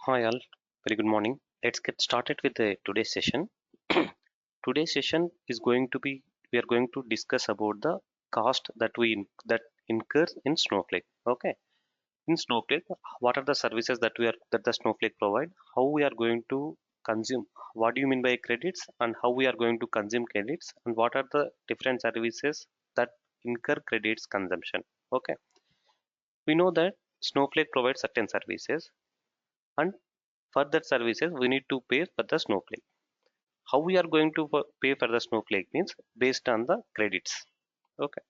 Hi all, very good morning. Let's get started with the today's session. Today's session is going to be we are going to discuss about the cost that incurs in Snowflake. Okay, in Snowflake, what are the services that the Snowflake provide? How we are going to consume? What do you mean by credits? And how we are going to consume credits? And what are the different services that incur credits consumption? Okay, we know that Snowflake provides certain services, and for that services we need to pay for the Snowflake. How we are going to pay for the Snowflake means based on the credits. Okay,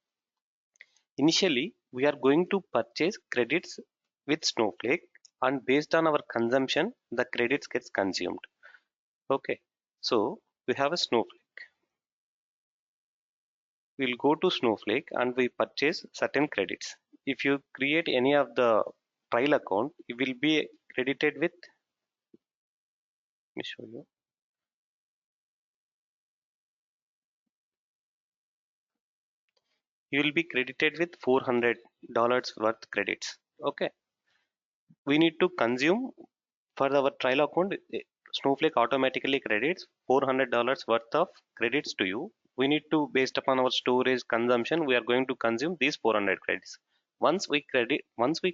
initially we are going to purchase credits with Snowflake, and based on our consumption the credits gets consumed. Okay, so we have a Snowflake. We'll go to Snowflake and we purchase certain credits. If you create any of the trial account, it will be credited with, let me show you, you will be credited with $400 worth credits. Okay, we need to consume for our trial account. Snowflake automatically credits $400 worth of credits to you. We need to, based upon our storage consumption, we are going to consume these 400 credits. Once we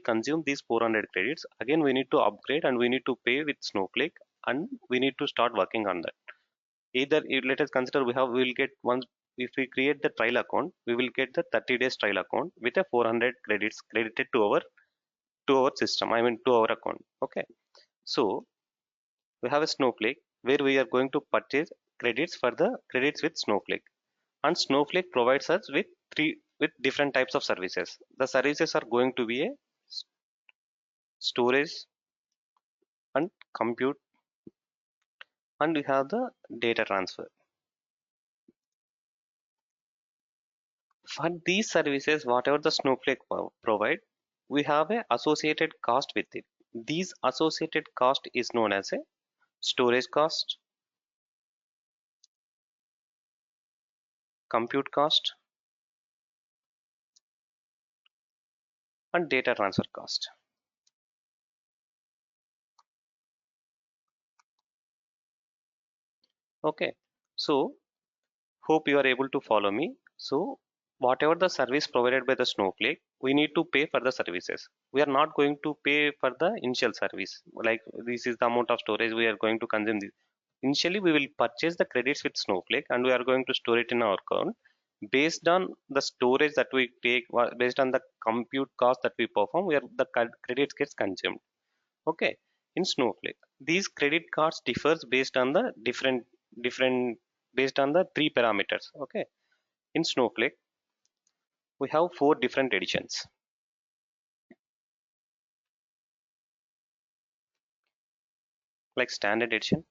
consume these 400 credits, again we need to upgrade and we need to pay with Snowflake, and we need to start working on that. Either let us consider we will get once, if we create the trial account, we will get the 30 days trial account with a 400 credits credited to our system, I mean to our account. Okay, so we have a Snowflake where we are going to purchase credits for the credits with Snowflake, and Snowflake provides us with three with different types of services. The services are going to be a storage and compute, and we have the data transfer. For these services, whatever the Snowflake provide, we have a associated cost with it. These associated cost is known as a storage cost, compute cost, and data transfer cost. Okay, so hope you are able to follow me. So whatever the service provided by the Snowflake, we need to pay for the services. We are not going to pay for the initial service. Like this is the amount of storage we are going to consume. This. Initially, we will purchase the credits with Snowflake and we are going to store it in our account. Based on the storage that we take, based on the compute cost that we perform, the credits gets consumed. Okay, in Snowflake, these credit cards differs based on the different based on the three parameters. Okay, in Snowflake we have four different editions, like standard edition,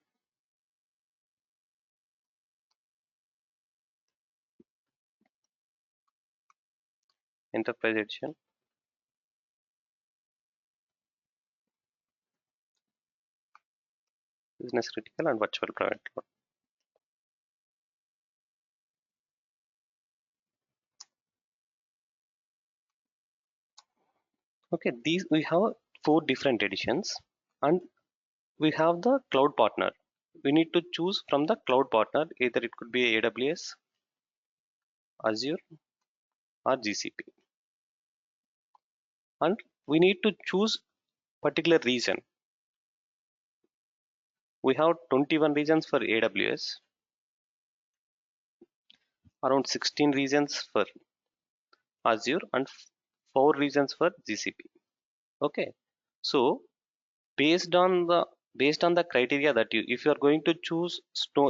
enterprise edition, business critical, and virtual private cloud. Okay, these we have four different editions, and we have the cloud partner. We need to choose from the cloud partner, either it could be AWS, Azure, or GCP, and we need to choose particular region. We have 21 regions for AWS, around 16 regions for Azure, and 4 regions for GCP. Okay, so based on the criteria that if you are going to choose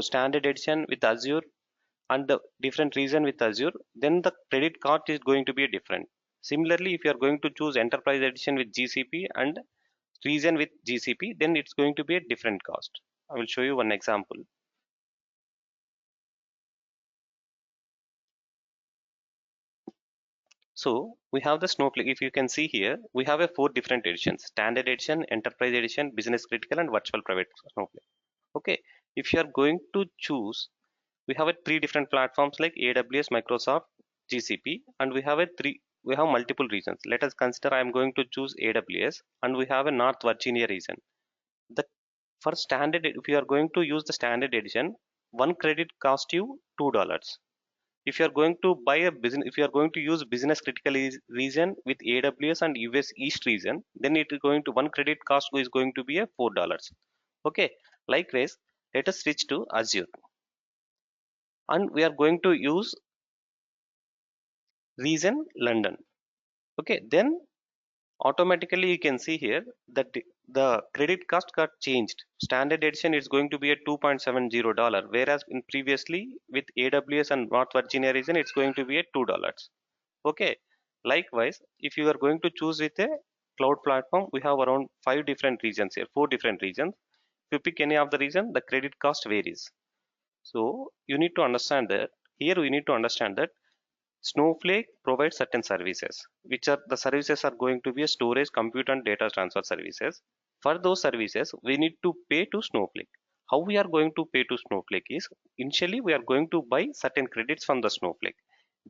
standard edition with Azure and the different region with Azure, then the credit card is going to be different. Similarly, if you are going to choose enterprise edition with GCP and region with GCP, then it's going to be a different cost. I will show you one example. So we have the Snowflake. If you can see here, we have a four different editions: standard edition, enterprise edition, business critical, and virtual private Snowflake. Okay, if you are going to choose, we have a three different platforms like AWS, Microsoft, GCP, and we have multiple regions. Let us consider I am going to choose AWS, and we have a North Virginia region. The for standard, if you are going to use the standard edition, one credit cost you $2. If you are going to buy a business, if you are going to use business critical region with AWS and US East region, then it is going to one credit cost is going to be a $4. Okay. Likewise, let us switch to Azure, and we are going to use region London. Okay. Then automatically you can see here that the credit cost got changed. Standard edition is going to be a $2.70, whereas in previously with AWS and North Virginia region it's going to be a $2. Okay. Likewise, if you are going to choose with a cloud platform, we have around five different regions here, four different regions. If you pick any of the region, the credit cost varies. So you need to understand that here we need to understand that Snowflake provides certain services, which are the services are going to be a storage, compute, and data transfer services. For those services, we need to pay to Snowflake. How we are going to pay to Snowflake is initially we are going to buy certain credits from the Snowflake.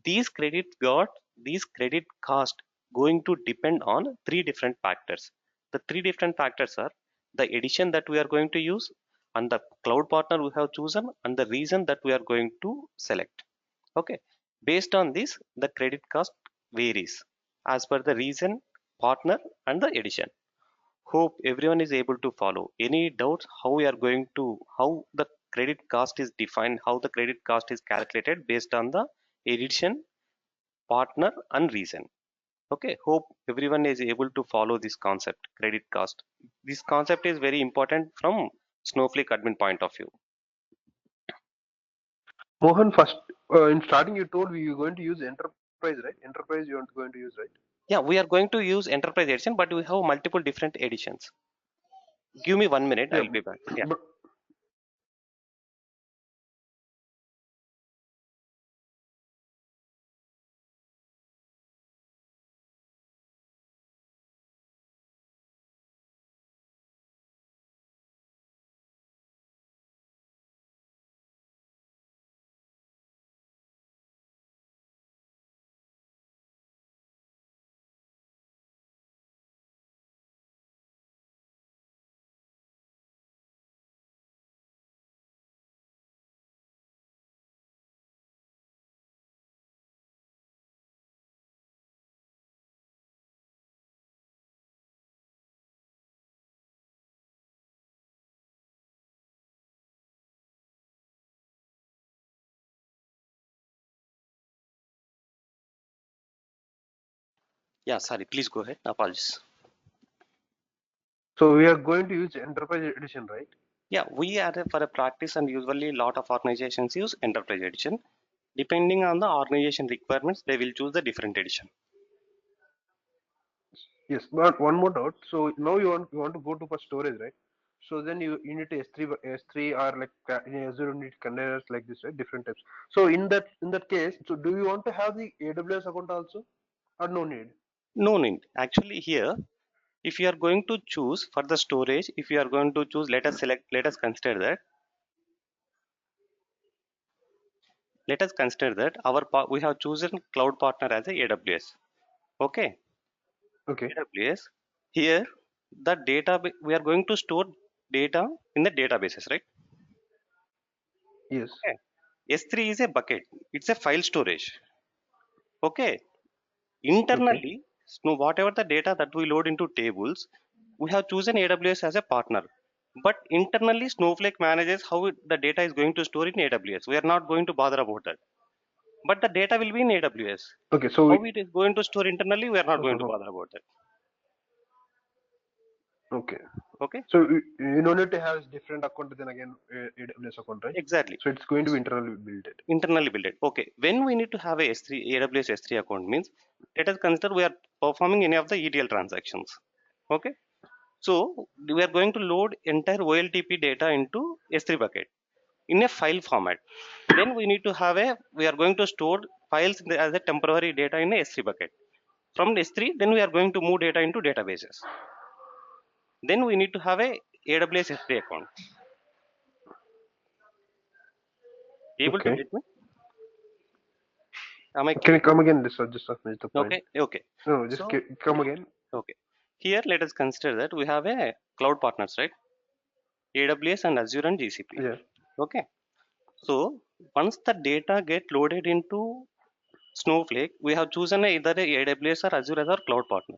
These credit cost going to depend on three different factors. The three different factors are the edition that we are going to use, and the cloud partner we have chosen, and the reason that we are going to select. Okay. Based on this, the credit cost varies as per the reason, partner, and the edition. Hope everyone is able to follow. Any doubts how we are going to how the credit cost is defined, how the credit cost is calculated based on the edition, partner, and reason. Okay. Hope everyone is able to follow this concept, credit cost. This concept is very important from Snowflake admin point of view. Mohan, first in starting you told we were going to use enterprise, right? Enterprise you are going to use, right? Yeah, we are going to use enterprise edition, but we have multiple different editions. Give me 1 minute, Yeah, I'll be back. Yeah. but Yeah, sorry, please go ahead. Apologies. so we are going to use enterprise edition, right? Yeah, we are for a practice, and usually a lot of organizations use enterprise edition. Depending on the organization requirements, they will choose the different edition. Yes, but one more doubt. So now you want to go to for storage, right? So then you need to S3 or like in Azure you need containers like this, right? Different types. So in that case, so do you want to have the AWS account also, or no need? No need. Actually, here, if you are going to choose for the storage, if you are going to choose, let us consider that. Let us consider that we have chosen cloud partner as a AWS. Okay. Okay. AWS. Here, the data we are going to store data in the databases, right? Yes. Okay. S3 is a bucket. It's a file storage. Okay. Okay. Internally, so whatever the data that we load into tables, we have chosen AWS as a partner. But internally, Snowflake manages how the data is going to store in AWS. We are not going to bother about that. But the data will be in AWS. Okay. So How it is going to store internally, we are not going to bother about that. okay. Okay. So you don't need to have different account then again AWS account, right? Exactly. So it's going to be internally built. Internally built it. Okay. When we need to have a S3 AWS S3 account means, let us consider we are performing any of the ETL transactions. Okay. So we are going to load entire OLTP data into S3 bucket in a file format. Then we need to have we are going to store files as a temporary data in a S3 bucket. From S3, then we are going to move data into databases. Then we need to have a AWS S3 account. Able to Okay. get me? Am I Can you clear? come again? This was just missed the point. Okay. Okay. No, just So come again. okay. Here let us consider that we have a cloud partners, right? AWS and Azure and GCP. Yeah. Okay. So once the data get loaded into Snowflake, we have chosen either a AWS or Azure as our cloud partner.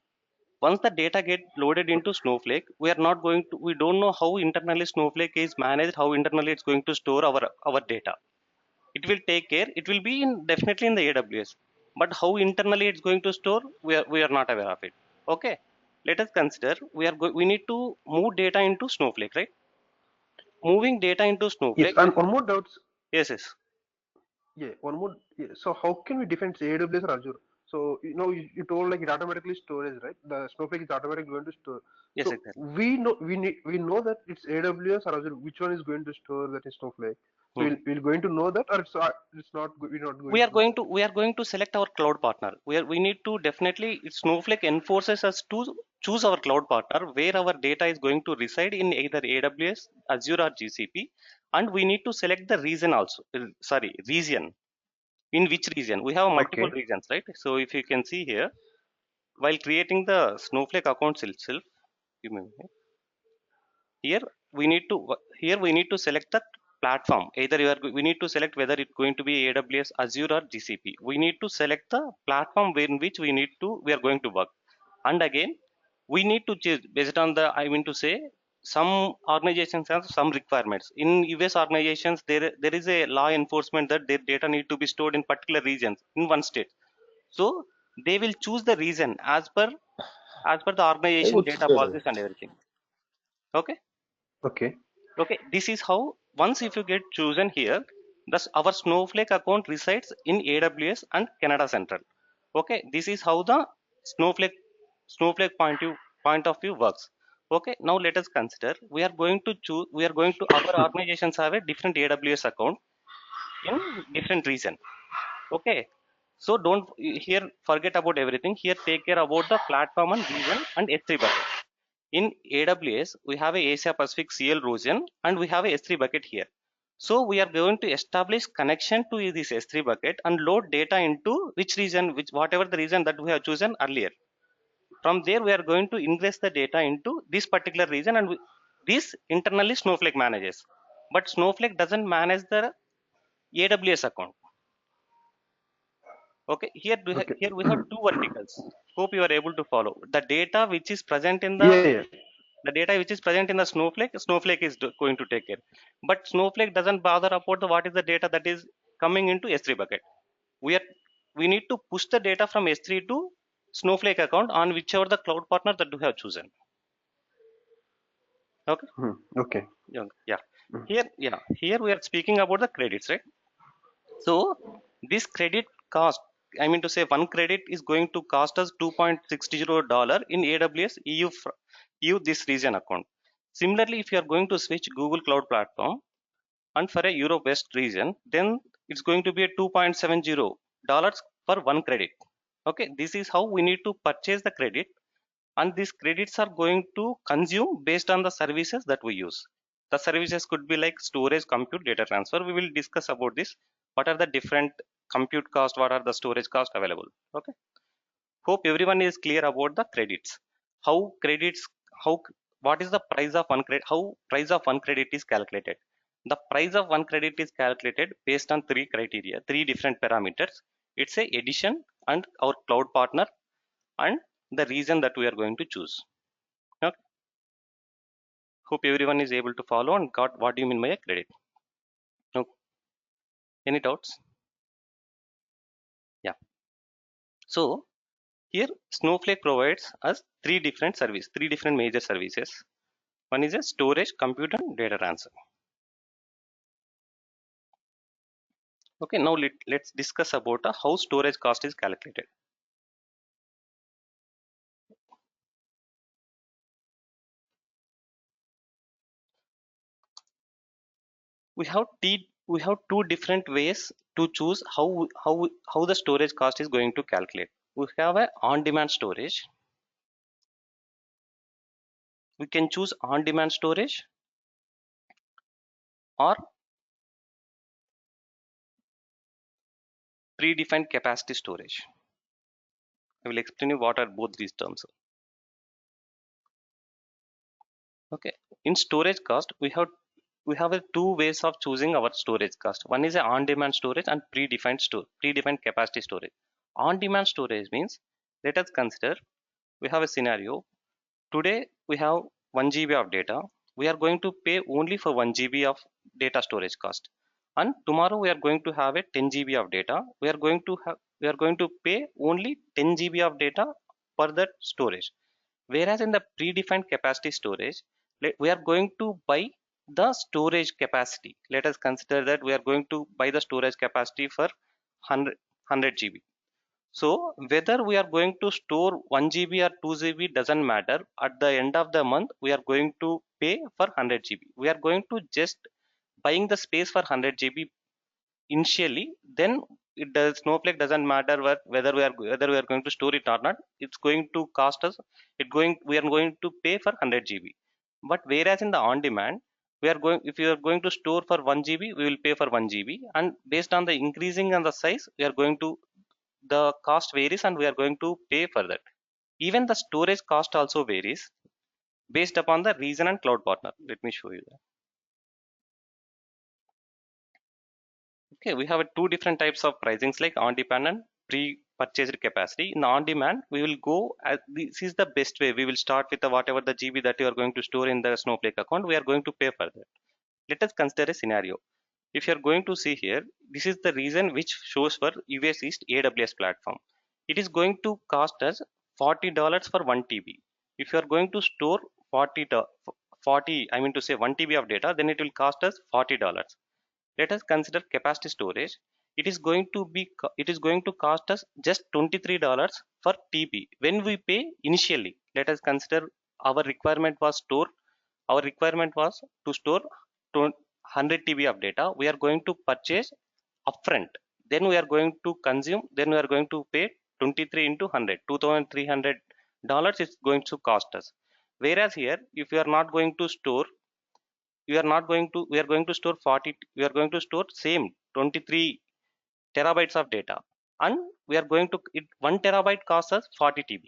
Once the data get loaded into Snowflake, we don't know how internally Snowflake is managed, how internally it's going to store our data. It will take care, it will be in definitely in the AWS, but how internally it's going to store, we are not aware of it. Okay, let us consider we need to move data into Snowflake, right? Moving data into Yes, Snowflake, and one more doubt. yes, yes, Yeah, one more. Yeah, so how can we define say, AWS or Azure? So you told like it automatically stores, right? The Snowflake is automatically going to store. yes, So exactly. we know that it's AWS or Azure. Which one is going to store that is Snowflake? So Hmm. we're going to know that, or it's not. We're not we going are to know going that. to we are going to select our cloud partner. We need to definitely, Snowflake enforces us to choose our cloud partner where our data is going to reside in either AWS, Azure or GCP, and we need to select the region also, sorry, region. In which region? We have multiple Okay. regions, right? So if you can see here, while creating the Snowflake accounts itself, give me a minute. Here we need to select the platform. Either we need to select whether it's going to be AWS, Azure or GCP. We need to select the platform in which we are going to work. And again, we need to choose based on the, I mean to say, some organizations have some requirements. In US organizations, there is a law enforcement that their data need to be stored in particular regions in one state. So they will choose the region as per the organization data policies and everything. Okay. Okay. Okay, this is how, once if you get chosen here, thus our Snowflake account resides in AWS and Canada Central. Okay, this is how the Snowflake point of view works. Okay, now let us consider we are going to our organizations have a different AWS account in different region. Okay, so don't here forget about everything. Here take care about the platform and region and S3 bucket. In AWS, we have a Asia Pacific CL region and we have a S3 bucket here. So we are going to establish connection to this S3 bucket and load data into which region, which whatever the region that we have chosen earlier. From there, we are going to ingress the data into this particular region, and this internally Snowflake manages. But Snowflake doesn't manage the AWS account. Okay, Okay. here we have two verticals. Hope you are able to follow. Yeah, yeah. The data which is present in the Snowflake is going to take care. But Snowflake doesn't bother about what is the data that is coming into S3 bucket. We are we need to push the data from S3 to Snowflake account on whichever the cloud partner that we have chosen. Okay, Okay. yeah, yeah. Hmm. Here we are speaking about the credits, right? So this credit cost, I mean to say, one credit is going to cost us $2.60 in AWS EU this region account. Similarly, if you are going to switch Google Cloud Platform and for a Europe West region, then it's going to be a $2.70 for one credit. Okay, this is how we need to purchase the credit, and these credits are going to consume based on the services that we use. The services could be like storage, compute, data transfer. We will discuss about this. What are the different compute cost, what are the storage cost available? Okay, hope everyone is clear about the credits. How credits, how what is the price of one credit, how price of one credit is calculated? The price of one credit is calculated based on three criteria, three different parameters. It's a edition and our cloud partner and the reason that we are going to choose. Okay. Hope everyone is able to follow and got what do you mean by a credit. No, any doubts? Yeah. So here Snowflake provides us three different major services. One is a storage, compute, and data transfer. Okay, now let's discuss about how storage cost is calculated. We have two different ways to choose how the storage cost is going to calculate. We have a on-demand storage. We can choose on-demand storage or predefined capacity storage. I will explain you what are both these terms. Okay, in storage cost we have a two ways of choosing our storage cost. One is a on-demand storage and predefined capacity storage. On-demand storage means, let us consider we have a scenario. Today we have 1 GB of data. We are going to pay only for 1 GB of data storage cost. And tomorrow we are going to have a 10 GB of data. We are going to pay only 10 GB of data per that storage. Whereas in the predefined capacity storage, we are going to buy the storage capacity. Let us consider that we are going to buy the storage capacity for 100 GB. So whether we are going to store 1 GB or 2 GB doesn't matter. At the end of the month, we are going to pay for 100 GB. We are going to just buying the space for 100 GB initially. Then it does Snowflake doesn't matter whether we are going to store it or not. It's going to cost us. We are going to pay for 100 GB. But whereas in the on demand, we are going if you are going to store for 1 GB, we will pay for 1 GB, and based on the increasing on the size, we are going to the cost varies and we are going to pay for that. Even the storage cost also varies based upon the region and cloud partner. Let me show you that. Okay, we have two different types of pricings like on demand and pre-purchased capacity. In on demand, we will go as this is the best way. We will start with the whatever the GB that you are going to store in the Snowflake account. We are going to pay for that. Let us consider a scenario. If you are going to see here, this is the reason which shows for US East AWS platform. It is going to cost us $40 for 1 TB. If you are going to store 40, I mean to say 1 TB of data, then it will cost us $40. Let us consider capacity storage. It is going to cost us just $23 for TB when we pay initially. Let us consider our requirement was store our requirement was to store 100 TB of data. We are going to purchase upfront. Then we are going to consume. Then we are going to pay 23 into 100, $2,300 is going to cost us. Whereas here, if we are not going to store we are going to store 40 we are going to store same 23 terabytes of data, and we are going to 1 terabyte costs us 40 TB.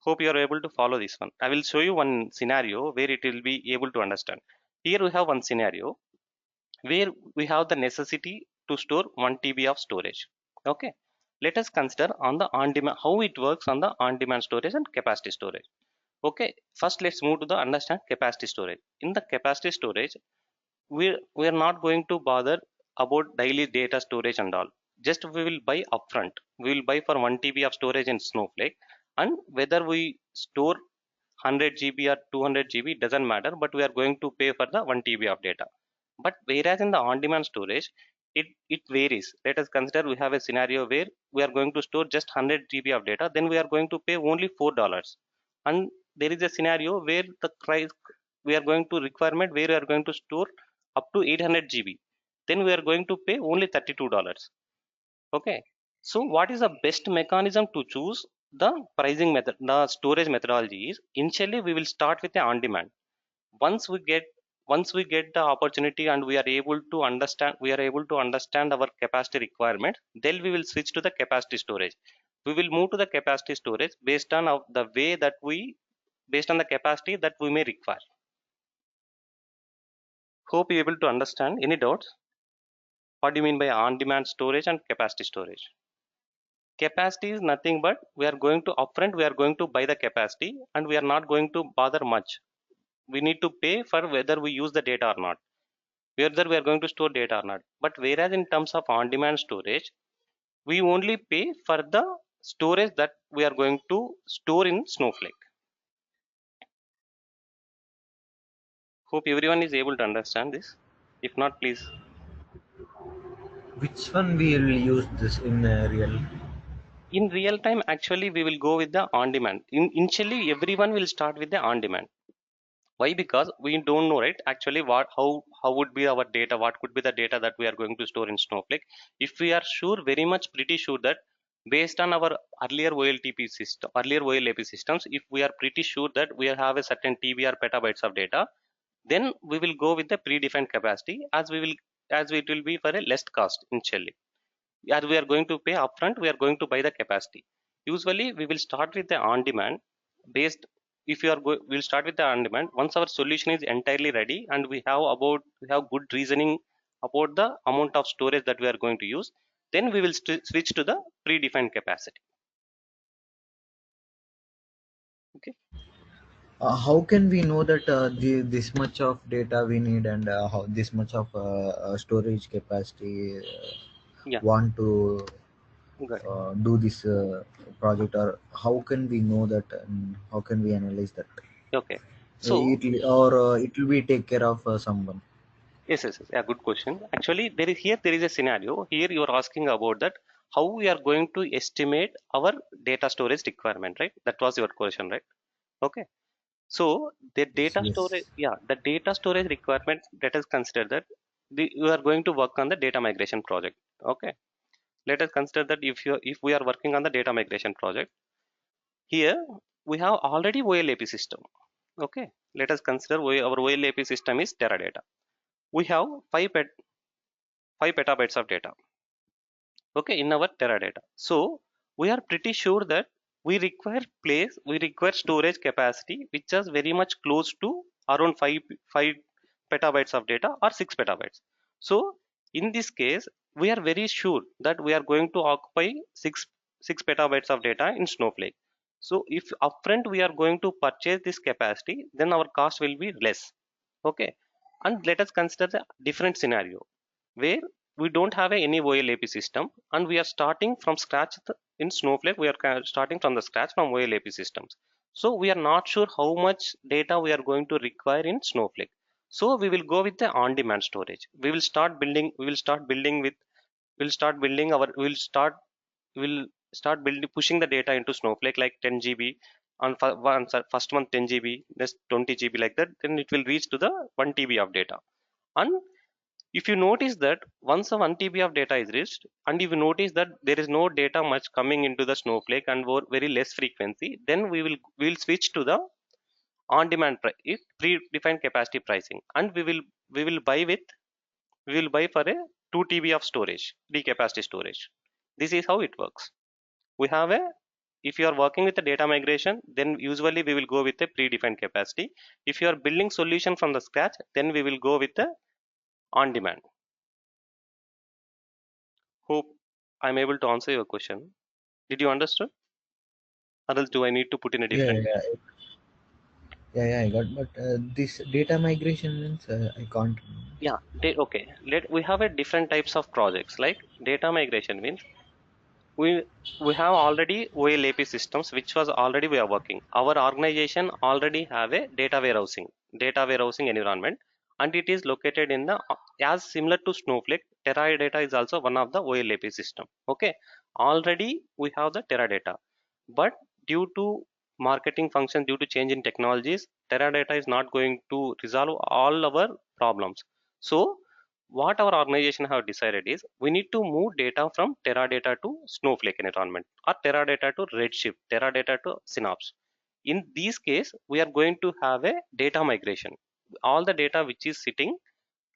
Hope you are able to follow this one. I will show you one scenario where it will be able to understand. Here we have one scenario where we have the necessity to store 1 TB of storage. Okay, let us consider on the on demand how it works on the on demand storage and capacity storage. Okay, first let's move to the understand capacity storage. In the capacity storage, we are not going to bother about daily data storage and all. Just we will buy upfront. We will buy for 1 TB of storage in Snowflake, and whether we store 100 GB or 200 GB doesn't matter, but we are going to pay for the 1 TB of data. But whereas in the on-demand storage, it varies. Let us consider we have a scenario where we are going to store just 100 GB of data, then we are going to pay only $4. And there is a scenario where the price we are going to requirement where we are going to store up to 800 GB, then we are going to pay only $32. Okay, so what is the best mechanism to choose the pricing method? The storage methodology is, initially we will start with the on demand. Once we get once we get the opportunity and we are able to understand our capacity requirement, then we will switch to the capacity storage. We will move to the capacity storage based on the way that we based on the capacity that we may require. Hope you able to understand. Any doubts? What do you mean by on demand storage and capacity storage? Capacity is nothing but we are going to upfront, we are going to buy the capacity, and we are not going to bother much. We need to pay for whether we use the data or not, whether we are going to store data or not. But whereas in terms of on demand storage, we only pay for the storage that we are going to store in Snowflake. Hope everyone is able to understand this. If not, please. Which one we will use this in real? In real time, actually we will go with the on demand. Initially everyone will start with the on demand. Why? Because we don't know, right? Actually, how would be our data? What could be the data that we are going to store in Snowflake? If we are sure, very much pretty sure that based on our earlier OLAP systems, if we are pretty sure that we have a certain TB or petabytes of data, then we will go with the predefined capacity, as it will be for a less cost initially. As we are going to pay upfront, we are going to buy the capacity. Usually, we will start with the on demand based. if you are we'll start with the on demand. Once our solution is entirely ready and we have good reasoning about the amount of storage that we are going to use, then we will switch to the predefined capacity. Okay. How can we know that this much of data we need, and how this much of storage capacity Yeah, want to good. do this project, or how can we know that, and how can we analyze that? Okay. So It will be take care of someone. yes, yeah, good question. Actually, there is a scenario here. You are asking about that how we are going to estimate our data storage requirement, right? That was your question, right? Okay. So the Yes, data storage, yes. yeah, the data storage requirement, let us consider that you are going to work on the data migration project. Okay. Let us consider that if we are working on the data migration project, here we have already OLAP system. Okay. Let us consider our OLAP system is Teradata. We have 5 petabytes of data, okay, in our Teradata. So we are pretty sure that we require storage capacity which is very much close to around 5 petabytes of data or 6 petabytes. So in this case we are very sure that we are going to occupy 6 petabytes of data in Snowflake. So if upfront we are going to purchase this capacity, then our cost will be less. Okay. And let us consider the different scenario where we don't have any OLAP system and we are starting from scratch in Snowflake. We are starting from the scratch from OLAP systems. So we are not sure how much data we are going to require in Snowflake. So we will go with the on-demand storage. We'll start building our, we'll start building, pushing the data into Snowflake like 10 GB on first month 10 GB, next 20 GB like that. Then it will reach to the 1 TB of data. And if you notice that once a 1 TB of data is reached, and if you notice that there is no data much coming into the Snowflake and very less frequency, then we will switch to the on-demand predefined capacity pricing, and we will buy with we will buy for a 2 TB of storage, the capacity storage. This is how it works. We have a If you are working with the data migration, then usually we will go with a predefined capacity. If you are building solution from the scratch, then we will go with the on-demand. Hope I'm able to answer your question. Did you understand? Or else do I need to put in a Yeah, different way? yeah, yeah, I got. But this data migration means I can't. Yeah, okay. We have a different types of projects. Like data migration means we we have already OLAP systems which was already we are working. Our organization already have a data warehousing environment, and it is located in the as similar to Snowflake. Teradata is also one of the OLAP system. Okay, already we have the Teradata, but due to marketing function, due to change in technologies, Teradata is not going to resolve all our problems. So what our organization have decided is we need to move data from Teradata to Snowflake environment, or Teradata to Redshift, Teradata to Synapse. In this case, we are going to have a data migration. All the data which is sitting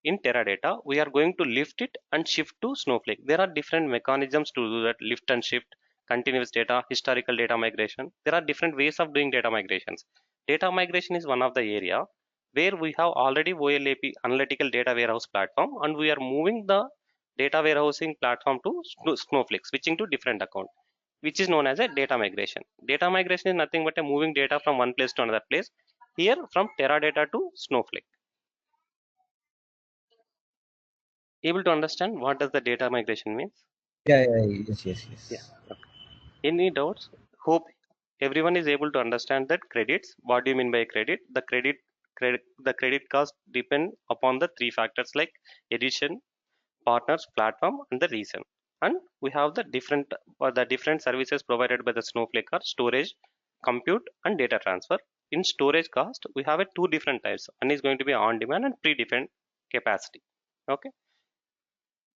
in Teradata, we are going to lift it and shift to Snowflake. There are different mechanisms to do that: lift and shift, continuous data, historical data migration. There are different ways of doing data migrations. Data migration is one of the area where we have already OLAP, analytical data warehouse platform, and we are moving the data warehousing platform to Snowflake, switching to different account, which is known as a data migration. Data migration is nothing but a moving data from one place to another place. Here from Teradata to Snowflake. Able to understand what does the data migration means? Yeah, yeah, yes, yes, Yeah. yes. Okay. Any doubts? Hope everyone is able to understand that credits. What do you mean by credit? The credit cost depend upon the three factors like edition, partners, platform, and the reason. And we have the different services provided by the Snowflake are storage, compute, and data transfer. In storage cost, we have a two different types. One is going to be on demand and predefined capacity. Okay.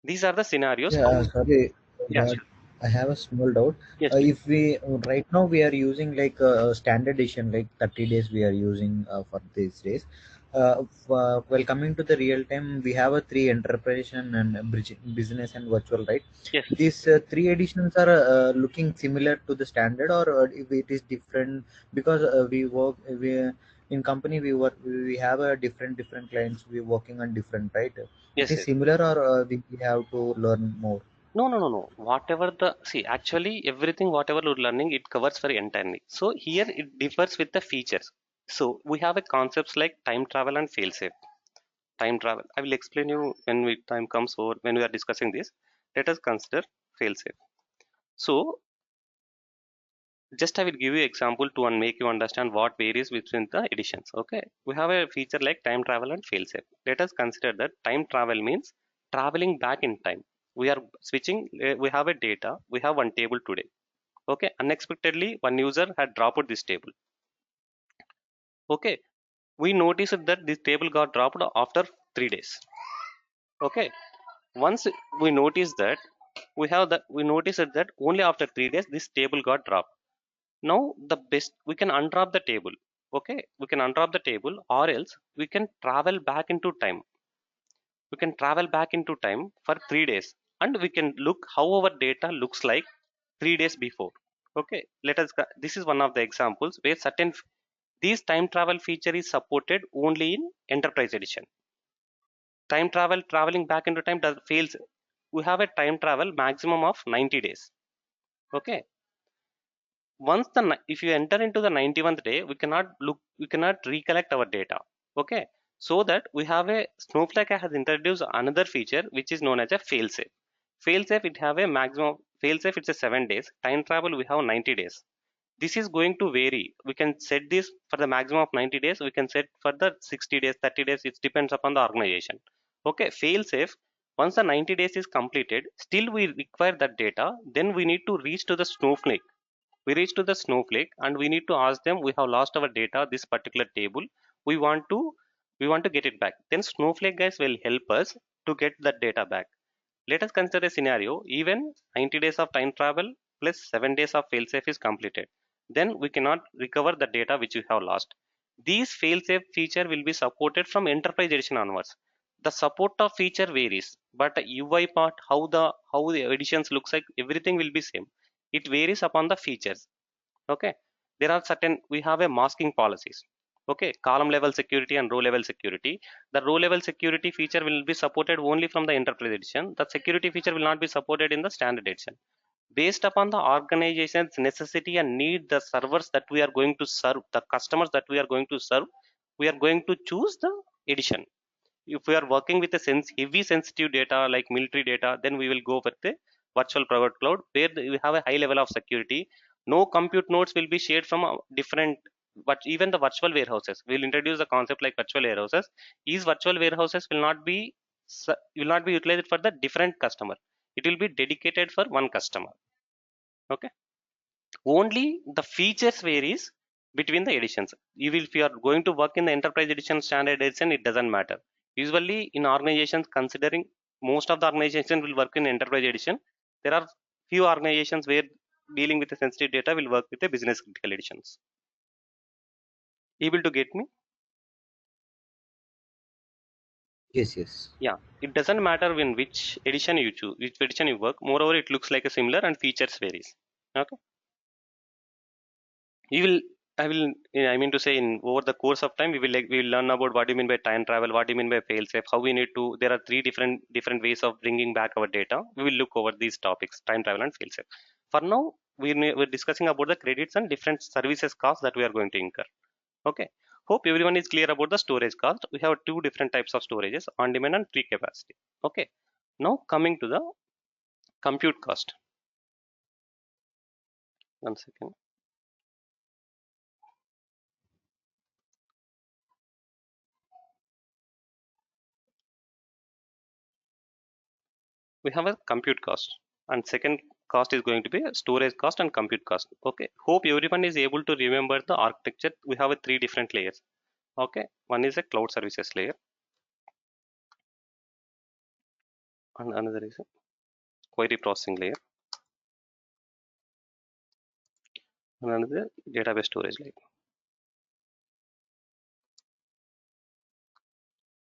These are the scenarios. Yeah, How? sorry, Yeah, but sure. I have a small doubt. Yes, please. If we right now we are using like a standard edition, like 30 days we are using for these days. Well, coming to the real time, we have a three interpretation and business and virtual, right? Yes, These three editions are looking similar to the standard, or if it is different, because we in company we have a different clients, we working on different, right? It yes, is yes. similar, or we have to learn more. No, no, no, no. Whatever the see, actually everything whatever you're learning, it covers very entirely. So here it differs with the features. So we have a concepts like time travel and fail safe. Time travel, I will explain you when we time comes over when we are discussing this. Let us consider fail safe. So just I will give you example to and make you understand what varies between the editions. Okay, we have a feature like time travel and fail safe. Let us consider that time travel means traveling back in time. We are switching, we have a data, we have one table today. Okay, unexpectedly one user had dropped this table. Okay, we noticed that this table got dropped after 3 days. Okay, once we notice that, we notice that only after 3 days this table got dropped. Now the best, we can undrop the table. Okay, we can undrop the table, or else we can travel back into time. We can travel back into time for 3 days, and we can look how our data looks like 3 days before. Okay, this is one of the examples where certain this time travel feature is supported only in enterprise edition. Time traveling back into time does fails. We have a time travel maximum of 90 days. Okay, once if you enter into the 91st day, we cannot recollect our data. Okay, so that we have a Snowflake has introduced another feature which is known as a failsafe. Failsafe, it have a maximum failsafe, it's a 7 days. Time travel we have 90 days. This is going to vary. We can set this for the maximum of 90 days, we can set for the 60 days, 30 days, it depends upon the organization. Okay, fail safe, once the 90 days is completed, still we require that data, then we need to reach to the Snowflake. We reach to the Snowflake and we need to ask them, we have lost our data, this particular table, we want to we want to get it back. Then Snowflake guys will help us to get that data back. Let us consider a scenario, even 90 days of time travel plus 7 days of failsafe is completed. Then we cannot recover the data which we have lost. These failsafe feature will be supported from enterprise edition onwards. The support of feature varies, but the UI part, how the editions looks like, everything will be same. It varies upon the features. Okay, there are certain, we have a masking policies. Okay, column level security and row level security. The row level security feature will be supported only from the enterprise edition. The security feature will not be supported in the standard edition. Based upon the organization's necessity and need, the servers that we are going to serve, the customers that we are going to serve, we are going to choose the edition. If we are working with a heavy sensitive data like military data, then we will go with the virtual private cloud where we have a high level of security. No compute nodes will be shared from different, but even the virtual warehouses, we will introduce the concept like virtual warehouses. These virtual warehouses will not be utilized for the different customer, it will be dedicated for one customer. Okay, only the features varies between the editions. You will, if you are going to work in the enterprise edition, standard edition, it doesn't matter. Usually in organizations, considering most of the organization will work in enterprise edition, there are few organizations where dealing with the sensitive data will work with the business critical editions. Able to get me? Yes, yes. Yeah, it doesn't matter in which edition you choose, which edition you work, moreover it looks like a similar and features varies. Okay, you will, I mean to say, in over the course of time, we will learn about what do you mean by time travel, what do you mean by fail safe, how we need to, there are three different ways of bringing back our data. We will look over these topics, time travel and fail safe. For now, we're discussing about the credits and different services costs that we are going to incur. Okay, hope everyone is clear about the storage cost. We have two different types of storages, on demand and pre capacity. Okay, now coming to the compute cost. One second. We have a compute cost, and second cost is going to be a storage cost and compute cost. Okay, hope everyone is able to remember the architecture. We have a three different layers. Okay, one is a cloud services layer, and another is a query processing layer, and another database storage layer.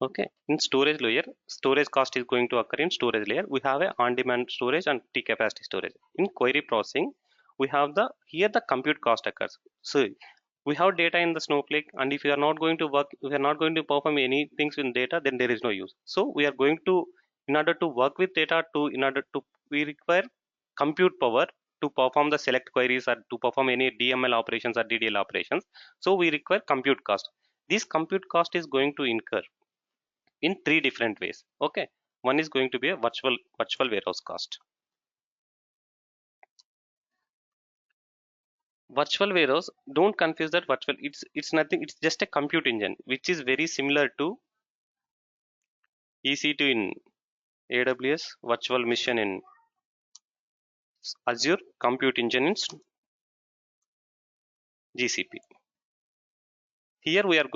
Okay, in storage layer, storage cost is going to occur in storage layer. We have a on-demand storage and T-capacity storage. In query processing, we have the here the compute cost occurs. So we have data in the Snowflake, and if you are not going to work, if you are not going to perform any things with data, then there is no use. So we are going to, in order to work with data, in order to, we require compute power to perform the select queries or to perform any DML operations or DDL operations. So we require compute cost. This compute cost is going to incur in three different ways. Okay, one is going to be a virtual warehouse cost. Virtual warehouse, don't confuse that virtual, it's nothing, it's just a compute engine which is very similar to EC2 in AWS, virtual machine in Azure, compute engine in GCP. Here we are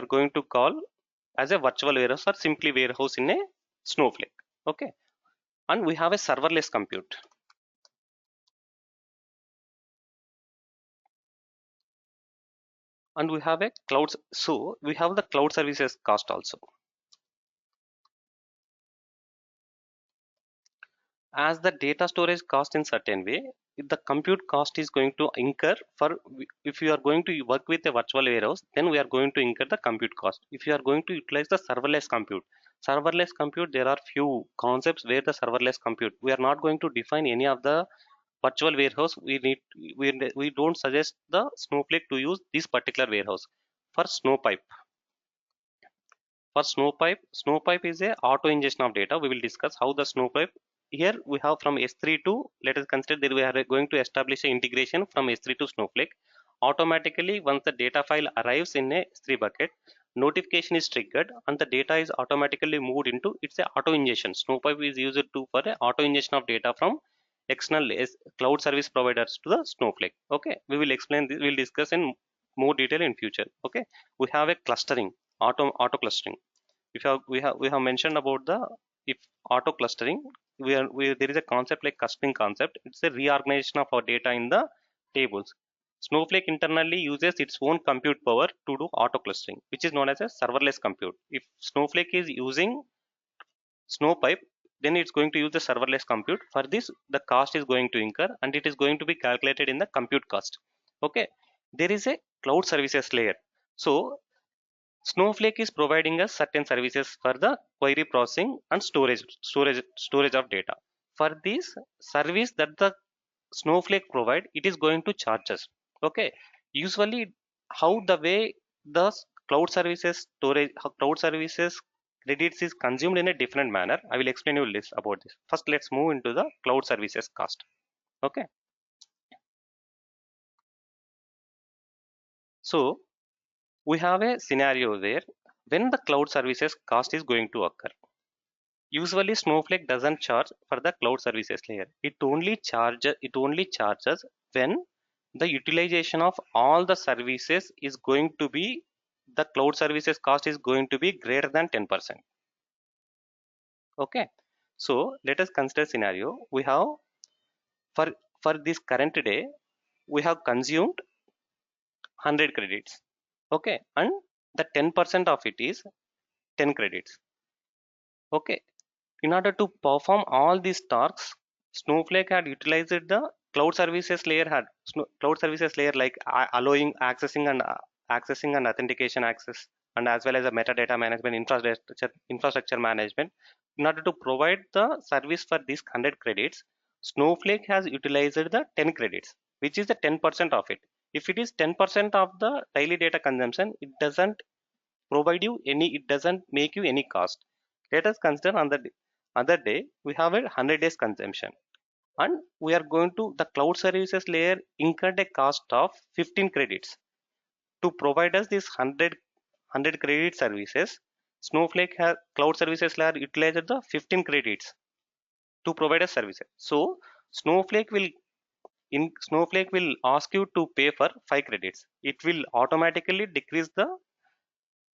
going to call as a virtual warehouse or simply warehouse in a Snowflake. Okay, and we have a serverless compute, and we have a cloud, so we have the cloud services cost also. As the data storage cost in certain way, the compute cost is going to incur for, if you are going to work with a virtual warehouse, then we are going to incur the compute cost. If you are going to utilize the serverless compute, there are few concepts where the serverless compute, we are not going to define any of the virtual warehouse. We don't suggest the Snowflake to use this particular warehouse. For Snowpipe is a auto ingestion of data. We will discuss how the Snowpipe. Here we have from S3 to, let us consider that we are going to establish an integration from S3 to Snowflake. Automatically, once the data file arrives in a S3 bucket, notification is triggered and the data is automatically moved into, it's a auto ingestion. Snowpipe is used to for a auto ingestion of data from external cloud service providers to the Snowflake. Okay, we will explain this, we will discuss in more detail in future. Okay, we have a clustering, auto clustering. If you have, we have mentioned about the, if auto clustering, there is a concept like clustering concept. It's a reorganization of our data in the tables. Snowflake internally uses its own compute power to do auto clustering, which is known as a serverless compute. If Snowflake is using Snowpipe, then it's going to use the serverless compute. For this, the cost is going to incur and it is going to be calculated in the compute cost. Okay, there is a cloud services layer. So Snowflake is providing us certain services for the query processing and storage of data. For this service that the Snowflake provide, it is going to charge us. Okay. Usually, how the way the cloud services credits is consumed in a different manner. I will explain you this about this. First, let's move into the cloud services cost. Okay. So we have a scenario where when the cloud services cost is going to occur. Usually Snowflake doesn't charge for the cloud services layer. It only charges when the utilization of all the services is going to be, the cloud services cost is going to be greater than 10%. Okay. So let us consider scenario. We have, for for this current day, we have consumed 100 credits. Okay, and the 10% of it is 10 credits. Okay, in order to perform all these tasks, Snowflake had utilized the cloud services layer like allowing accessing and authentication access, and as well as the metadata management, infrastructure management. In order to provide the service for these 100 credits, Snowflake has utilized the 10 credits, which is the 10% of it. If it is 10% of the daily data consumption, it doesn't provide you any, it doesn't make you any cost. Let us consider on the other day we have a 100 days consumption, and we are going to, the cloud services layer incurred a cost of 15 credits to provide us this 100 credit services. Snowflake has, cloud services layer utilized the 15 credits to provide us services. So snowflake will Snowflake will ask you to pay for 5 credits. It will automatically decrease the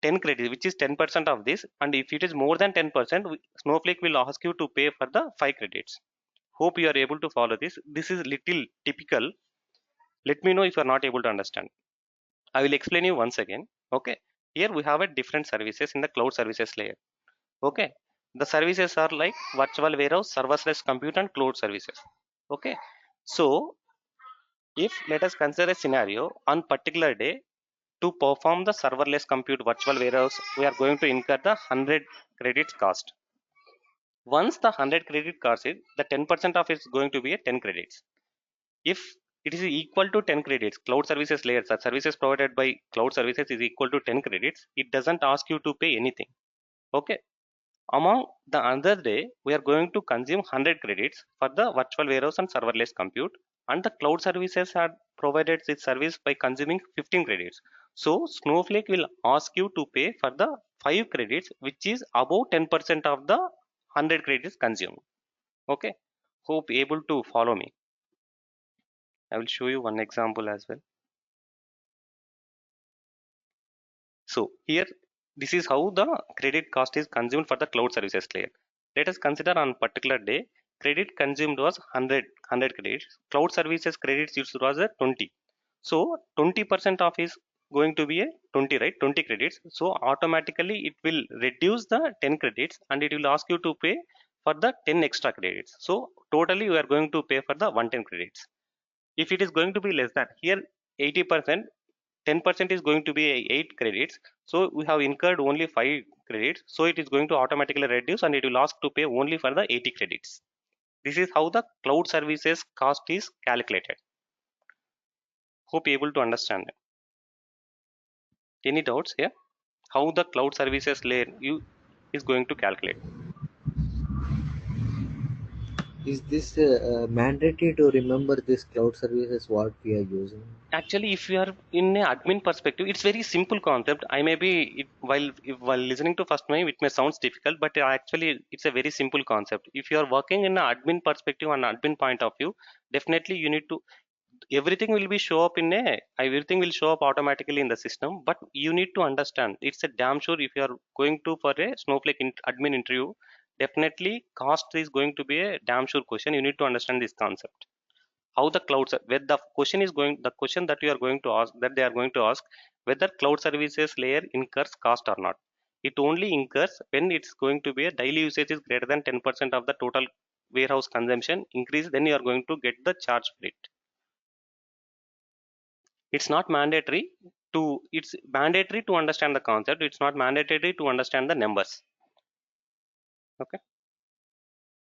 10 credits, which is 10% of this, and if it is more than 10%, Snowflake will ask you to pay for the 5 credits. Hope you are able to follow this. This is little typical. Let me know if you are not able to understand. I will explain you once again. Okay. Here we have a different services in the cloud services layer. Okay, the services are like virtual warehouse, serverless compute, and cloud services. Okay, so if let us consider a scenario on particular day, to perform the serverless compute virtual warehouse, we are going to incur the 100 credits cost. Once the 100 credit cost is, the 10% of it is going to be a 10 credits. If it is equal to 10 credits, cloud services layers or services provided by cloud services is equal to 10 credits, it doesn't ask you to pay anything. Okay, among the other day, we are going to consume 100 credits for the virtual warehouse and serverless compute, and the cloud services are provided this service by consuming 15 credits. So Snowflake will ask you to pay for the 5 credits, which is above 10% of the 100 credits consumed. Okay, hope able to follow me. I will show you one example as well. So here, this is how the credit cost is consumed for the cloud services layer. Let us consider on particular day, credit consumed was 100 credits. Cloud services credits used was a 20. So 20% of is going to be a 20, right? 20 credits. So automatically it will reduce the 10 credits and it will ask you to pay for the 10 extra credits. So totally you are going to pay for the 110 credits. If it is going to be less than here 80%, 10% is going to be 8 credits, so we have incurred only 5 credits, so it is going to automatically reduce and it will ask to pay only for the 80 credits. This is how the cloud services cost is calculated. Hope you able to understand it. Any doubts here? How the cloud services layer you is going to calculate? Is this mandatory to remember this cloud services what we are using? Actually, if you are in a admin perspective, it's very simple concept. I may be while listening to first name, it may sounds difficult, but actually it's a very simple concept. If you are working in an admin perspective and admin point of view, definitely you need to everything will be show up in a everything will show up automatically in the system. But you need to understand, it's a damn sure if you are going to for a Snowflake admin interview, definitely cost is going to be a damn sure question. You need to understand this concept, how the clouds where the question is going, the question that you are going to ask, that they are going to ask, whether cloud services layer incurs cost or not. It only incurs when it's going to be a daily usage is greater than 10% of the total warehouse consumption increase, then you are going to get the charge for it. It's not mandatory to, it's mandatory to understand the concept, it's not mandatory to understand the numbers. Okay,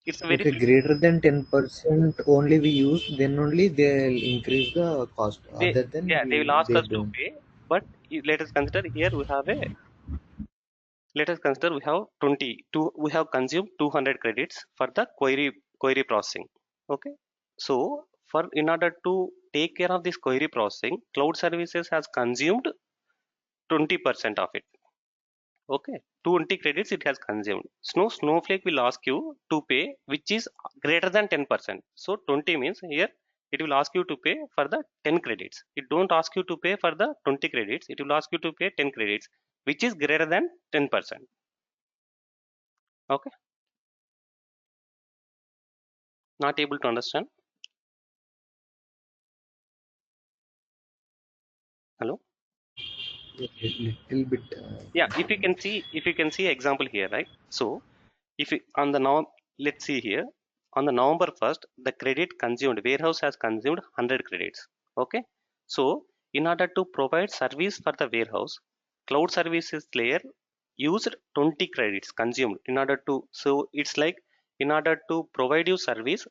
it's a very If a greater than 10% only we use, then only they'll increase the cost. they, Other than yeah, they will ask they us to don't. pay. But let us consider here we have a, let us consider we have 22, we have consumed 200 credits for the query processing. Okay, so for in order to take care of this query processing, cloud services has consumed 20% of it. Okay, 20 credits it has consumed. Snowflake will ask you to pay which is greater than 10%. So 20 means here it will ask you to pay for the 10 credits. It don't ask you to pay for the 20 credits, it will ask you to pay 10 credits which is greater than 10%. Okay, not able to understand? Hello? Little bit. Yeah, if you can see, if you can see example here, right? So if you, on the now, let's see here, on the November 1st, the credit consumed warehouse has consumed 100 credits. Okay, so in order to provide service for the warehouse, cloud services layer used 20 credits consumed in order to, so it's like in order to provide you service,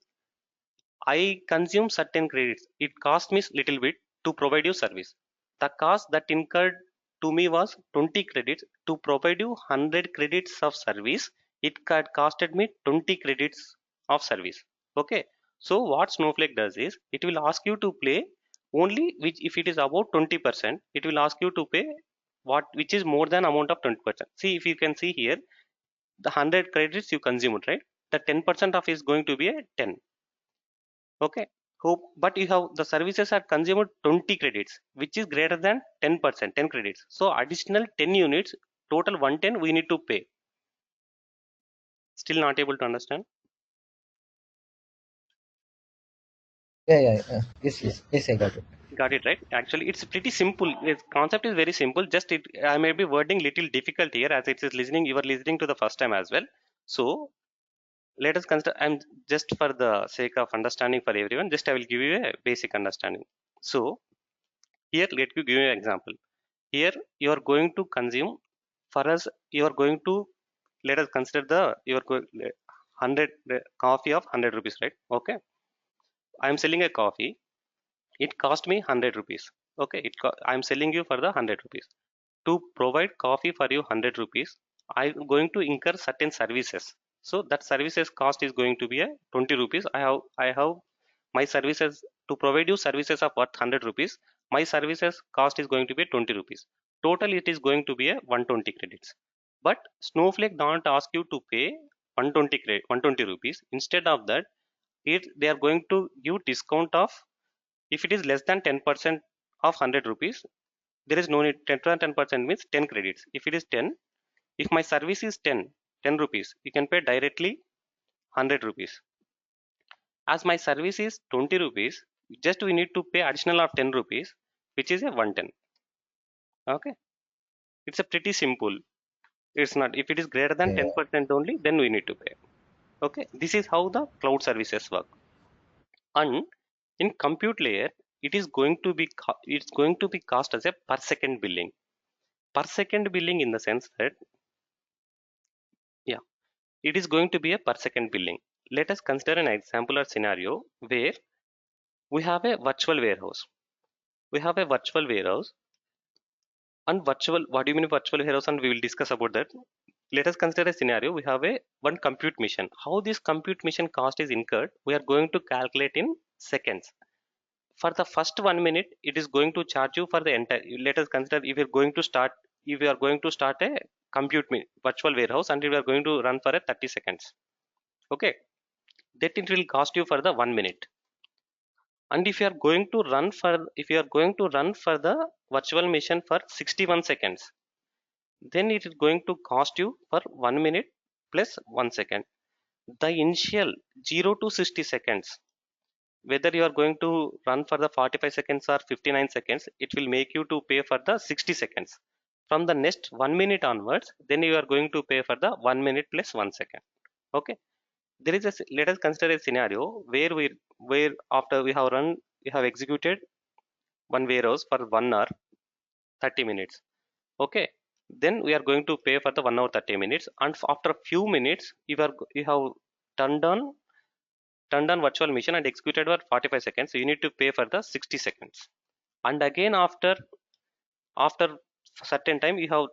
I consume certain credits. It cost me little bit to provide you service. The cost that incurred to me was 20 credits. To provide you 100 credits of service, it had costed me 20 credits of service. Okay. So what Snowflake does is it will ask you to pay only which, if it is about 20%, it will ask you to pay what which is more than amount of 20%. See, if you can see here, the 100 credits you consumed, right? The 10% of is going to be a 10. Okay, hope, but you have the services are consumed 20 credits which is greater than 10%, 10 credits, so additional 10 units, total 110 we need to pay. Still not able to understand? Yeah, yeah, yeah. Yes, yes, yes. I got it. Got it, right? Actually, it's pretty simple. Its concept is very simple. Just I may be wording little difficult here as it is listening. You are listening to the first time as well. So let us consider. I'm just for the sake of understanding for everyone. Just I will give you a basic understanding. So here, let me give you an example. Here, you are going to consume. For us, you are going to let us consider the your 100 coffee of 100 rupees, right? Okay, I am selling a coffee. It cost me 100 rupees. Okay, I'm selling you for the 100 rupees. To provide coffee for you 100 rupees, I'm going to incur certain services. So that services cost is going to be a 20 rupees. I have my services to provide you services of worth 100 rupees. My services cost is going to be 20 rupees. Total it is going to be a 120 credits. But Snowflake don't ask you to pay 120 120 rupees. Instead of that, they are going to give discount of, if it is less than 10% of 100 rupees, there is no need. 10% means 10 credits. If it is 10, if my service is 10 rupees, you can pay directly 100 rupees. As my service is 20 rupees, just we need to pay additional of 10 rupees, which is a 110. Okay, it's a pretty simple. It's not, if it is greater than Yeah. 10% only, then we need to pay. Okay, this is how the cloud services work. And in compute layer, it is going to be it's going to be cost as a per second billing. Per second billing in the sense that, yeah, it is going to be a per second billing. Let us consider an example or scenario where we have a virtual warehouse. We have a virtual warehouse and virtual. What do you mean virtual warehouse? And we will discuss about that. Let us consider a scenario. We have a one compute mission. How this compute mission cost is incurred, we are going to calculate in seconds. For the first 1 minute, it is going to charge you for the entire. Let us consider if you're going to start. If you are going to start a virtual warehouse and you are going to run for a 30 seconds. Okay, that it will cost you for the 1 minute. And if you are going to run for the virtual machine for 61 seconds, then it is going to cost you for 1 minute plus 1 second. The initial 0 to 60 seconds, whether you are going to run for the 45 seconds or 59 seconds, it will make you to pay for the 60 seconds. From the next 1 minute onwards, then you are going to pay for the 1 minute plus 1 second. Okay, there is let us consider a scenario where after we have executed one warehouse for 1 hour 30 minutes. Okay, then we are going to pay for the 1 hour 30 minutes, and after a few minutes you have turned on turned on virtual machine and executed for 45 seconds, so you need to pay for the 60 seconds. And again after certain time you have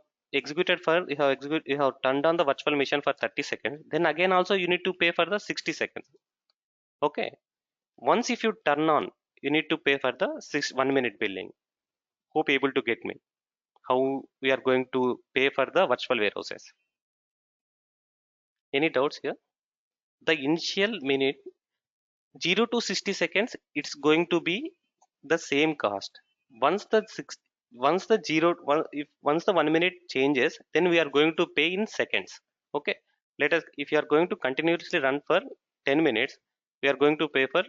turned on the virtual machine for 30 seconds, then again also you need to pay for the 60 seconds. Okay, once if you turn on, you need to pay for the 1 minute billing. Hope you able to get me how we are going to pay for the virtual warehouses. Any doubts here? The initial minute 0 to 60 seconds, it's going to be the same cost. Once the six once the zero one if once the 1 minute changes, then we are going to pay in seconds. Okay, let us, if you are going to continuously run for 10 minutes, we are going to pay for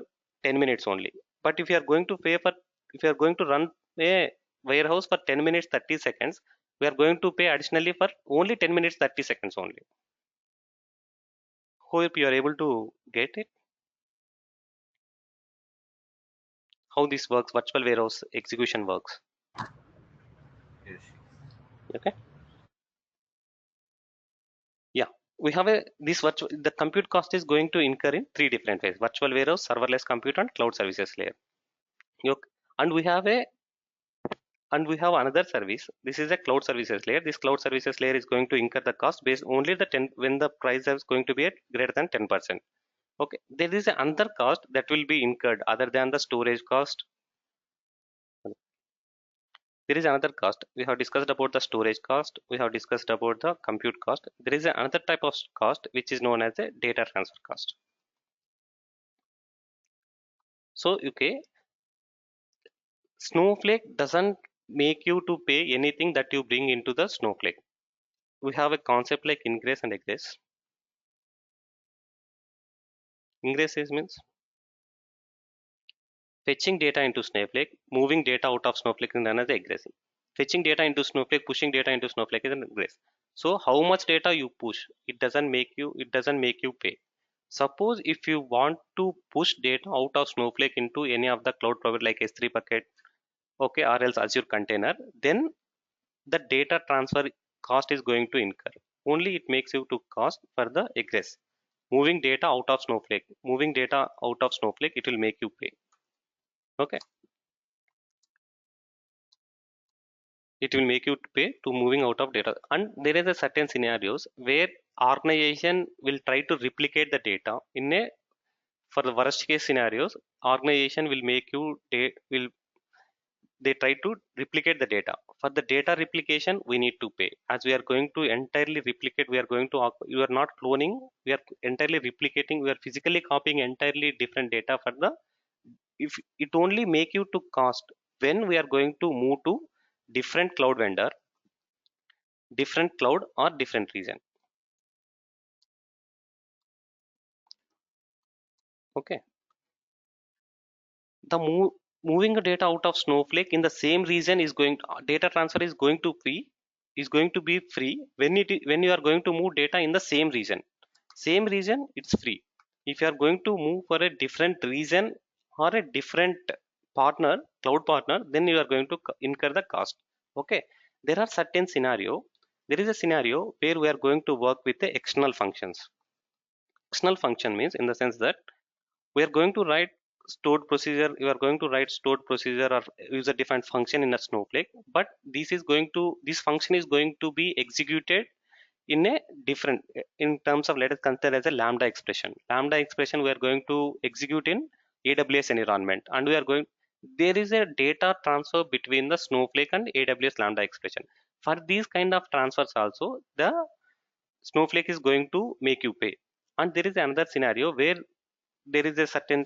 10 minutes only. But if you are going to run a warehouse for 10 minutes 30 seconds, we are going to pay additionally for only 10 minutes 30 seconds only. Hope you are able to get it, how this works, virtual warehouse execution works. Yes. Okay, yeah, we have a this virtual the compute cost is going to incur in three different ways: virtual warehouse, serverless compute, and cloud services layer. Okay. and we have a and we have another service. This is a cloud services layer. This cloud services layer is going to incur the cost based only the 10 when the price is going to be at greater than 10%. Okay, there is another cost that will be incurred other than the storage cost. There is another cost. We have discussed about the storage cost. We have discussed about the compute cost. There is another type of cost which is known as a data transfer cost. So, okay, Snowflake doesn't make you to pay anything that you bring into the Snowflake. We have a concept like ingress and egress. Ingress is means Fetching data into Snowflake, moving data out of Snowflake is another egress. Fetching data into Snowflake, pushing data into Snowflake is an egress. So how much data you push, it doesn't make you pay. Suppose if you want to push data out of Snowflake into any of the cloud provider like S3 bucket, okay, or else Azure container, then the data transfer cost is going to incur. Only it makes you to cost for the egress. Moving data out of Snowflake, it will make you pay. Okay, it will make you pay to moving out of data. And there is a certain scenarios where organization will try to replicate the data in a, for the worst case scenarios, organization will make you will they try to replicate the data. For the data replication we need to pay, as we are going to entirely replicate, we are going to you are not cloning, we are entirely replicating, we are physically copying entirely different data. For the, if it only make you to cost when we are going to move to different cloud vendor, different cloud or different region. Okay, the moving the data out of Snowflake in the same region is going to, data transfer is going to be free when when you are going to move data in the same region it's free. If you are going to move for a different region or a different partner, cloud partner, then you are going to incur the cost. Okay, there are certain scenario, there is a scenario where we are going to work with the external functions. External function means in the sense that we are going to write stored procedure, you are going to write stored procedure or user defined function in a Snowflake, but this function is going to be executed in a different, in terms of, let us consider as a lambda expression we are going to execute in AWS environment, and we are going, there is a data transfer between the Snowflake and AWS lambda expression. For these kind of transfers also, the Snowflake is going to make you pay. And there is another scenario where there is a certain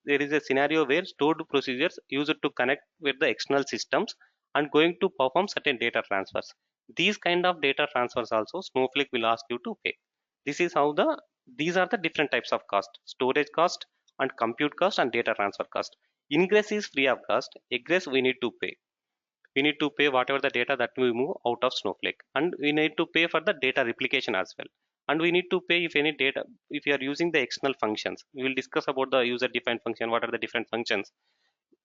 there is a scenario where stored procedures used to connect with the external systems and going to perform certain data transfers. These kind of data transfers also Snowflake will ask you to pay. This is how the, these are the different types of cost: storage cost and compute cost and data transfer cost. Ingress is free of cost, egress we need to pay. We need to pay whatever the data that we move out of Snowflake, and we need to pay for the data replication as well. And we need to pay if any data, if you are using the external functions, we will discuss about the user defined function, what are the different functions.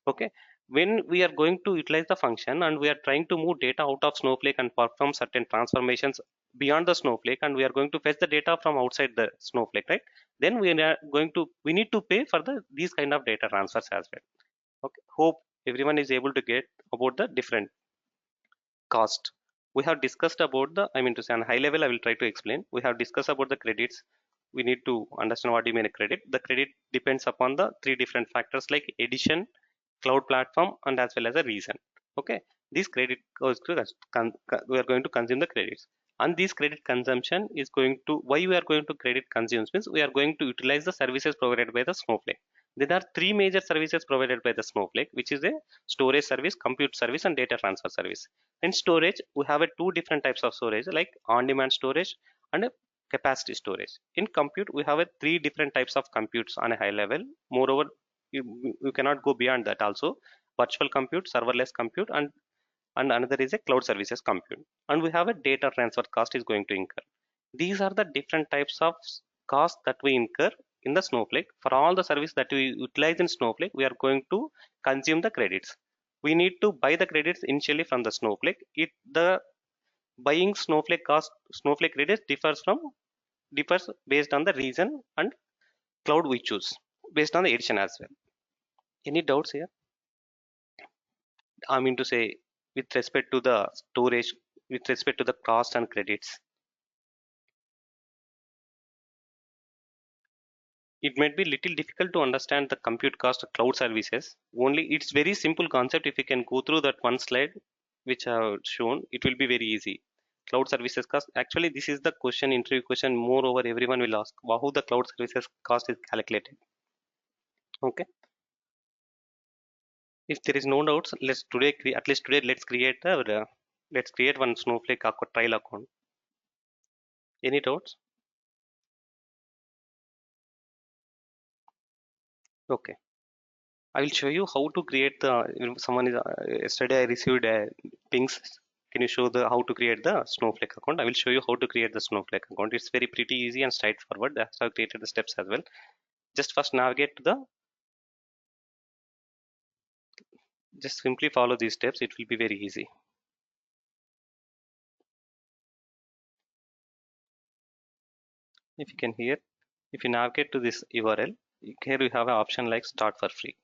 Okay, when we are going to utilize the function and we are trying to move data out of Snowflake and perform certain transformations beyond the Snowflake, and we are going to fetch the data from outside the Snowflake, right? Then we are going to, we need to pay for the these kind of data transfers as well. Okay, hope everyone is able to get about the different cost. We have discussed about the, I mean to say on high level, I will try to explain. We have discussed about the credits. We need to understand what do you mean a credit. The credit depends upon the three different factors like edition, cloud platform, and as well as a reason. Okay, this credit goes to we are going to consume the credits, and this credit consumption is going to, why we are going to credit consumes means we are going to utilize the services provided by the Snowflake. There are three major services provided by the Snowflake, which is a storage service, compute service, and data transfer service. In storage, we have a two different types of storage like on-demand storage and a capacity storage. In compute, we have a three different types of computes on a high level. Moreover, you cannot go beyond that also: virtual compute, serverless compute, and another is a cloud services compute. And we have a data transfer cost is going to incur. These are the different types of cost that we incur in the Snowflake. For all the service that we utilize in Snowflake, we are going to consume the credits. We need to buy the credits initially from the Snowflake. It, the buying Snowflake credits differs based on the region and cloud we choose, based on the edition as well. Any doubts here? I mean to say, with respect to the storage, with respect to the cost and credits, it might be little difficult to understand the compute cost of cloud services. Only it's very simple concept. If you can go through that one slide which I have shown, it will be very easy. Cloud services cost. Actually, this is the question, interview question. Moreover, everyone will ask how the cloud services cost is calculated. Okay. If there is no doubts, let's today at least today let's create one Snowflake trial account. Any doubts? Okay. I will show you how to create the, someone is yesterday I received pings, can you show the how to create the Snowflake account? I will show you how to create the Snowflake account. It's very pretty easy and straightforward. That's how I created the steps as well. Just first navigate to the, just simply follow these steps, it will be very easy. If you can hear, if you navigate to this URL, here you have an option like start for free.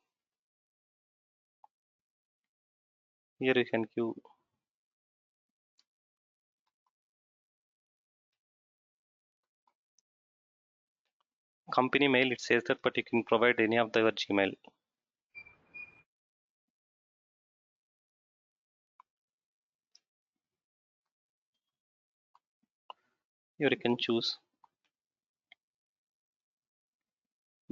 Here you can give company mail, it says that, but you can provide any of your Gmail. Here you can choose,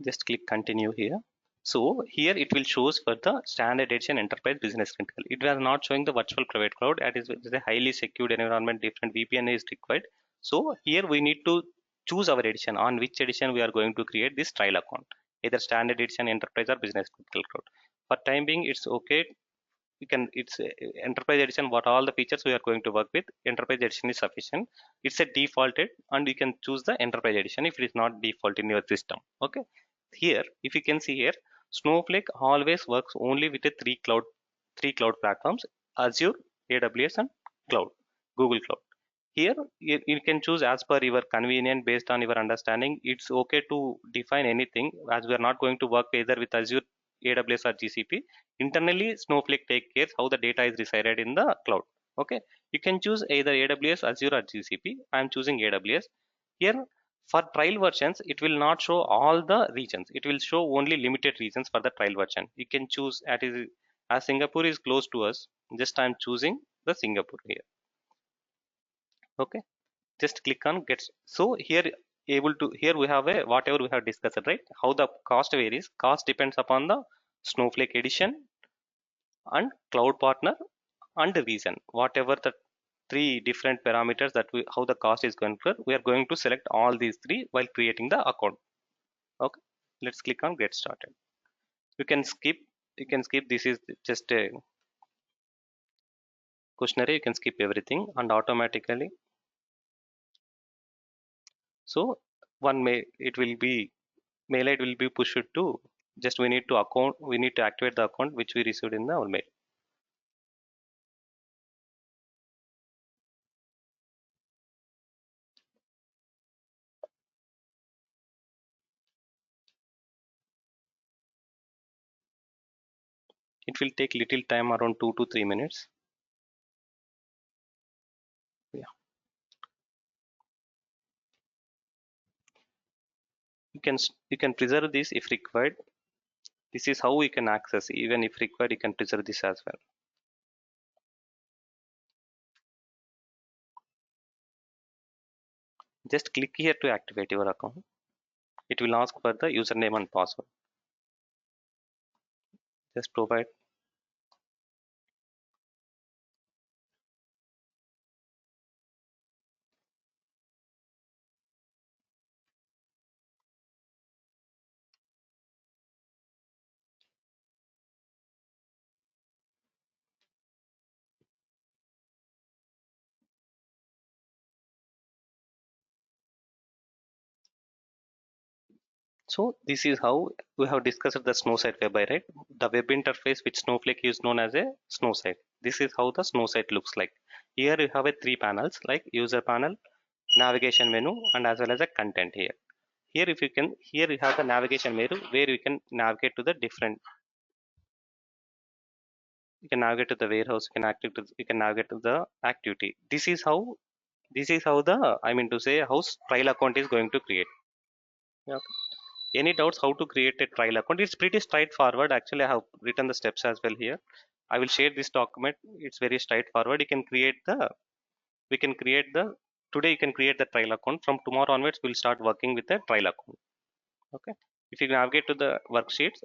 just click continue here. So here it will shows for the standard edition enterprise business critical. It was not showing the virtual private cloud. That is a highly secured environment, different VPN is required. So here we need to choose our edition, on which edition we are going to create this trial account, either standard edition, enterprise or business critical cloud. For time being it's okay, you can, it's enterprise edition, what all the features we are going to work with, enterprise edition is sufficient. It's a defaulted, and you can choose the enterprise edition if it is not default in your system. Okay, here if you can see here, Snowflake always works only with the three cloud platforms: Azure, AWS and cloud, Google Cloud. Here you can choose as per your convenience, based on your understanding. It's okay to define anything, as we are not going to work either with Azure, AWS or GCP. Internally Snowflake take care how the data is resided in the cloud. Okay, you can choose either AWS, Azure or GCP. I am choosing AWS. Here for trial versions it will not show all the regions, it will show only limited regions for the trial version. You can choose at is, as Singapore is close to us, just I am choosing the Singapore here. Okay, just click on get. So here able to, here we have a whatever we have discussed, right? How the cost varies, cost depends upon the Snowflake edition and cloud partner and the region, whatever the three different parameters that we, how the cost is going for, we are going to select all these three while creating the account. Okay, let's click on get started. You can skip, you can skip, this is just a questionnaire, you can skip everything and automatically. So one may, it will be, mail ID will be pushed to, just we need to account, we need to activate the account which we received in the our mail. It will take little time, around 2 to 3 minutes. Yeah, you can preserve this if required. This is how we can access, even if required you can preserve this as well. Just click here to activate your account. It will ask for the username and password. Just provide. So this is how we have discussed the snow site web, right? The web interface which Snowflake is known as a snow site. This is how the snow site looks like. Here you have a three panels like user panel, navigation menu, and as well as a content here. Here if you can, here you have the navigation menu where you can navigate to the different, you can navigate to the warehouse, you can active to, you can navigate to the activity. This is how the, I mean to say, how trial account is going to create. Yeah. Any doubts how to create a trial account? It's pretty straightforward. Actually, I have written the steps as well here. I will share this document. It's very straightforward. You can create the, we can create the, today you can create the trial account. From tomorrow onwards, we'll start working with the trial account. Okay. If you navigate to the worksheets,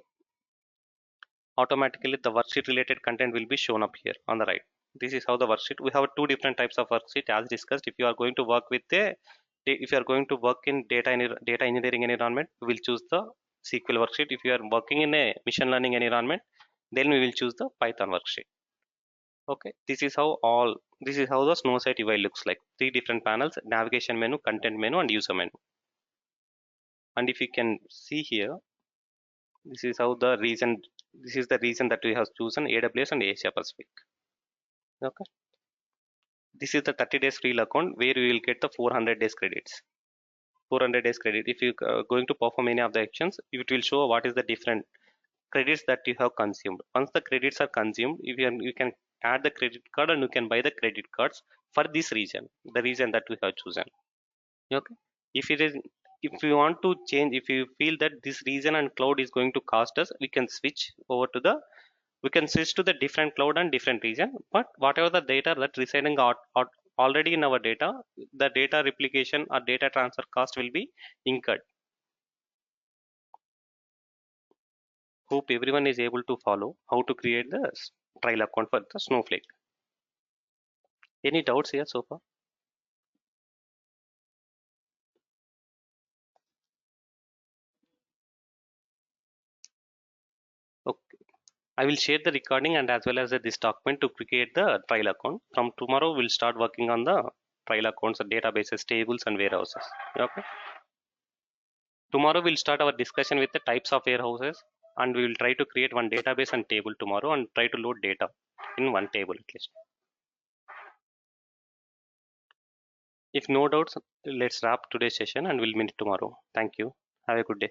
automatically the worksheet related content will be shown up here on the right. This is how the worksheet, we have two different types of worksheet as discussed. If you are going to work with a, if you are going to work in data engineering environment, we will choose the SQL worksheet. If you are working in a machine learning environment, then we will choose the Python worksheet. Okay, this is how the snow site UI looks like. Three different panels: navigation menu, content menu, and user menu. And if you can see here, this is how the reason. This is the reason that we have chosen AWS and Asia Pacific. Okay, this is the 30 days free account where we will get the 400 days credits. 400 days credit. If you going to perform any of the actions, it will show what is the different credits that you have consumed. Once the credits are consumed, if you can add the credit card and you can buy the credit cards for this region, the region that we have chosen. Okay, if it is, if you want to change, if you feel that this region and cloud is going to cost us, we can switch over to the, we can switch to the different cloud and different region. But whatever the data that residing out already in our data, the data replication or data transfer cost will be incurred. Hope everyone is able to follow how to create the trial account for the Snowflake. Any doubts here so far? Okay. I will share the recording and as well as this document to create the trial account. From tomorrow, we'll start working on the trial accounts, databases, tables, and warehouses. Okay. Tomorrow, we'll start our discussion with the types of warehouses, and we will try to create one database and table tomorrow and try to load data in one table at least. If no doubts, let's wrap today's session and we'll meet tomorrow. Thank you. Have a good day.